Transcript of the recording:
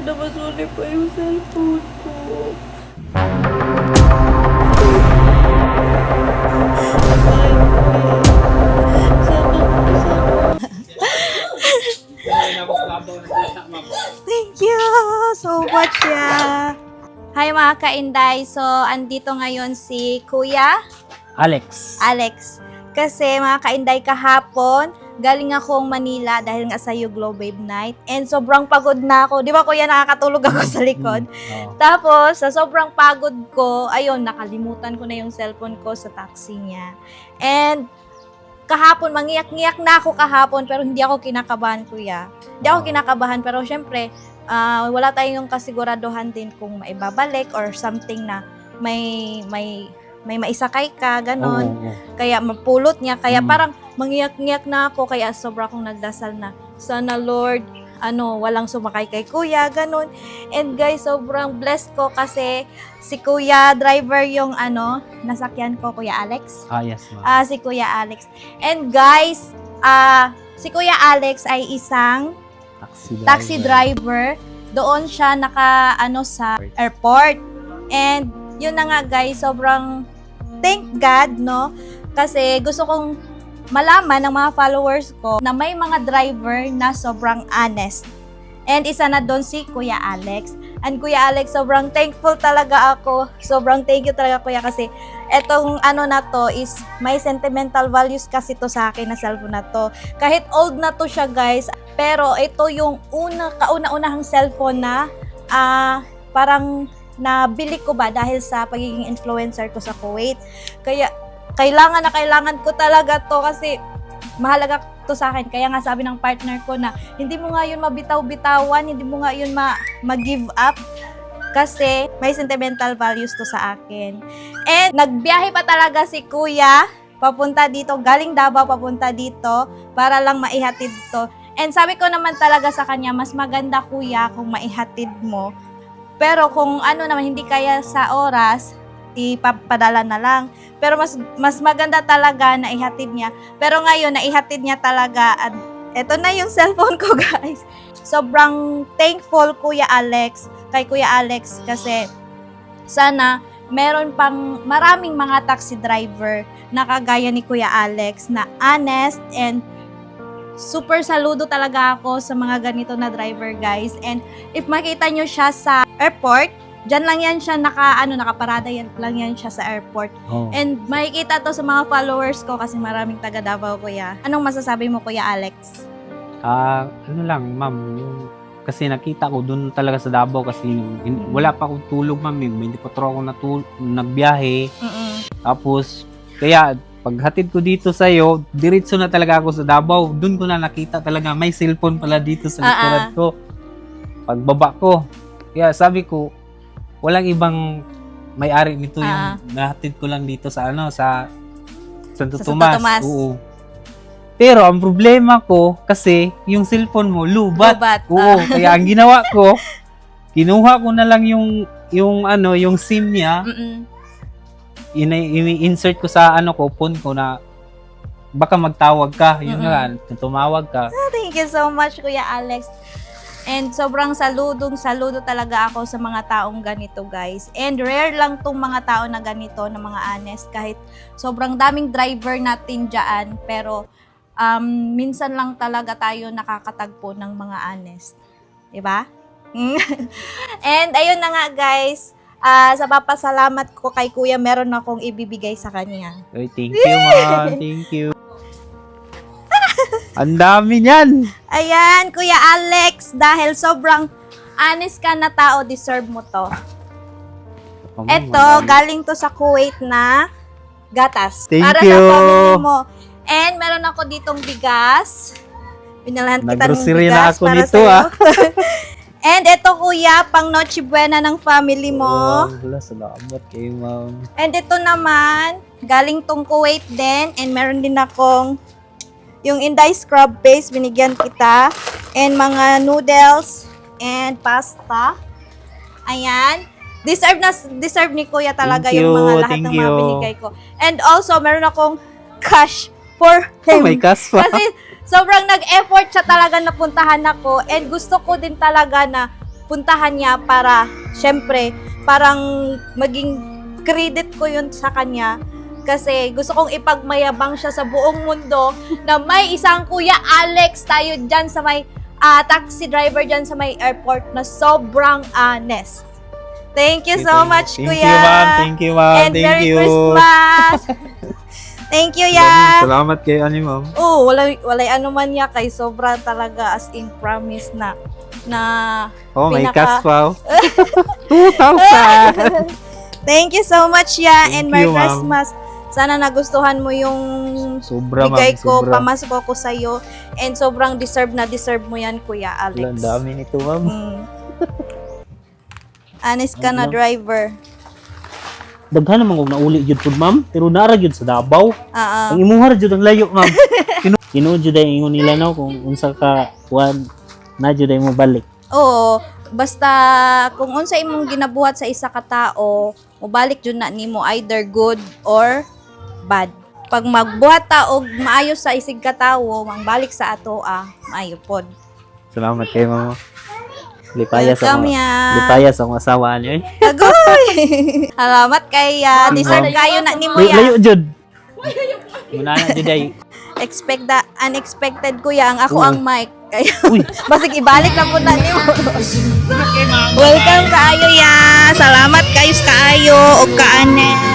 sana masuli pa yung cellphone ko. Thank you so much, yeah. Hi mga kainday. So, andito ngayon si Kuya Alex. Kasi mga kainday, kahapon, galing akong Manila dahil nga sa Globe Wave Night. And sobrang pagod na ako. Di ba kuya, nakakatulog ako sa likod? Tapos, sa sobrang pagod ko, ayun, nakalimutan ko na yung cellphone ko sa taxi niya. And kahapon, mangiyak-ngiyak na ako kahapon, pero hindi ako kinakabahan, kuya. Hindi ako kinakabahan, pero syempre, wala tayong kasiguraduhan din kung maibabalik or something na may maisakay ka, ganon. Kaya mapulot niya, kaya parang mangiyak-ngiyak na ako, kaya sobra akong nagdasal na, sana Lord, walang sumakay kay kuya, ganon. And guys, sobrang blessed ko kasi si kuya driver yung nasakyan ko, Kuya Alex. Yes, ma'am. Si Kuya Alex. And guys, si Kuya Alex ay isang taxi driver. Doon siya sa airport. And yun na nga guys, sobrang thank God, no? Kasi gusto kong malaman ng mga followers ko na may mga driver na sobrang honest. And isa na doon si Kuya Alex. And Kuya Alex, sobrang thankful talaga ako. Sobrang thank you talaga, Kuya, kasi etong na to is may sentimental values kasi to sa akin na cellphone na to. Kahit old na to siya, guys, pero ito yung kauna-unahang cellphone na parang nabili ko ba dahil sa pagiging influencer ko sa Kuwait. Kaya kailangan ko talaga to kasi mahalaga to sa akin. Kaya nga sabi ng partner ko na hindi mo nga yun mabitaw-bitawan, hindi mo nga yun mag-give up kasi may sentimental values to sa akin. And nagbiyahe pa talaga si Kuya papunta dito, galing Davao papunta dito para lang maihatid to. And sabi ko naman talaga sa kanya, mas maganda Kuya kung maihatid mo. Pero kung naman hindi kaya sa oras, ipapadala na lang. Pero mas maganda talaga na ihatid niya. Pero ngayon, naihatid niya talaga. At eto na yung cellphone ko, guys. Sobrang thankful kay Kuya Alex, kasi sana meron pang maraming mga taxi driver na kagaya ni Kuya Alex na honest, and super saludo talaga ako sa mga ganito na driver, guys. And if makita nyo siya sa airport, dyan lang yan siya nakaparada lang yan siya sa airport. And makikita to sa mga followers ko kasi maraming taga Davao, Kuya. Anong masasabi mo, Kuya Alex? Ma'am, kasi nakita ko dun talaga sa Davao kasi wala pa akong tulog, ma'am. 24 ako nagbiyahe. Tapos, kaya paghatid ko dito sa'yo, diretso na talaga ako sa Davao. Dun ko na nakita talaga may cellphone pala dito sa likuran ko. Pagbaba ko, kaya sabi ko, walang ibang may-ari nito, yung nahatid ko lang dito sa Santo Tomas. Oo. Pero ang problema ko kasi yung cellphone mo lubat. Oo, kaya ang ginawa ko, kinuha ko na lang yung SIM niya. Ini-insert ko sa phone ko na baka magtawag ka. Yun nga, tumawag ka. Thank you so much, Kuya Alex. And sobrang saludo talaga ako sa mga taong ganito, guys. And rare lang tong mga tao na ganito, na mga honest. Kahit sobrang daming driver natin dyan, pero minsan lang talaga tayo nakakatagpo ng mga honest. Diba? And ayun na nga, guys. Sa papasalamat ko kay Kuya, meron akong ibibigay sa kanya. Oy, thank you, ma'am. Thank you. Ang dami niyan. Ayan, Kuya Alex, dahil sobrang honest ka na tao, deserve mo to. Eto, galing to sa Kuwait na gatas. Thank Para you. sa family mo. And meron ako ditong bigas. Pinalahan kita ng Nag-grocery bigas na ako para nito, sa'yo. And ito, Kuya, pang Noche Buena ng family mo. Salamat kayo, ma'am. And ito naman, galing tong Kuwait din. And meron din akong yung Inday scrub paste, binigyan kita. And mga noodles and pasta. Ayan. Deserve ni Kuya talaga Thank yung you, mga lahat thank ng mga you. binigay ko. And also, meron akong cash for him. Oh my gosh, Kasi sobrang nag-effort siya talaga na puntahan ako, and gusto ko din talaga na puntahan niya para, syempre, parang maging credit ko yun sa kanya. Kasi gusto kong ipagmayabang siya sa buong mundo na may isang Kuya Alex tayo dyan sa may taxi driver dyan sa may airport na sobrang honest. Thank you so much, Thank Kuya. you, ma'am. Thank you, ma'am. And Thank Merry you. Christmas. Thank you, ya. Salamat kay ani, ma'am. Oh, walay ano man ya kay sobra talaga as in promise na Oh, may pinaka- cash wow. 2,000. Thank you so much, ya. Thank And Merry you, ma'am. Christmas. Sana nagustuhan mo yung Sobra, ma'am. bigay ko, Sobra. pamasok ko sa'yo. And sobrang deserve mo yan, Kuya Alex. Ang dami nito, ma'am. Mm. Honest ka na, driver. Daghan naman kung nauli jud pud ma'am, pero nara jud sa Davao. Ang imuha jud ang layo ma'am. Tinuod jud ay ingon nila no kung unsa ka kuan na jud ay mo balik. Oo, basta kung unsa imong ginabuhat sa isa ka tao, mobalik jud na nimo either good or bad. Pag magbuhat ta og maayo sa isig ka tawo, mangbalik sa ato maayo pod. Salamat kay mama. Lipaya sa Welcome mga ya. lipaya sa mga asawa niyo. Agoy. Salamat kay deserve kayo na nimo Layo ya. jud. Muna na jud ay. Unexpected kuya ang ako ang mic. Kaya Uy. basig ibalik lang po na nimo. Welcome kaayo ya. Salamat kayo sa kaayo og kaanes.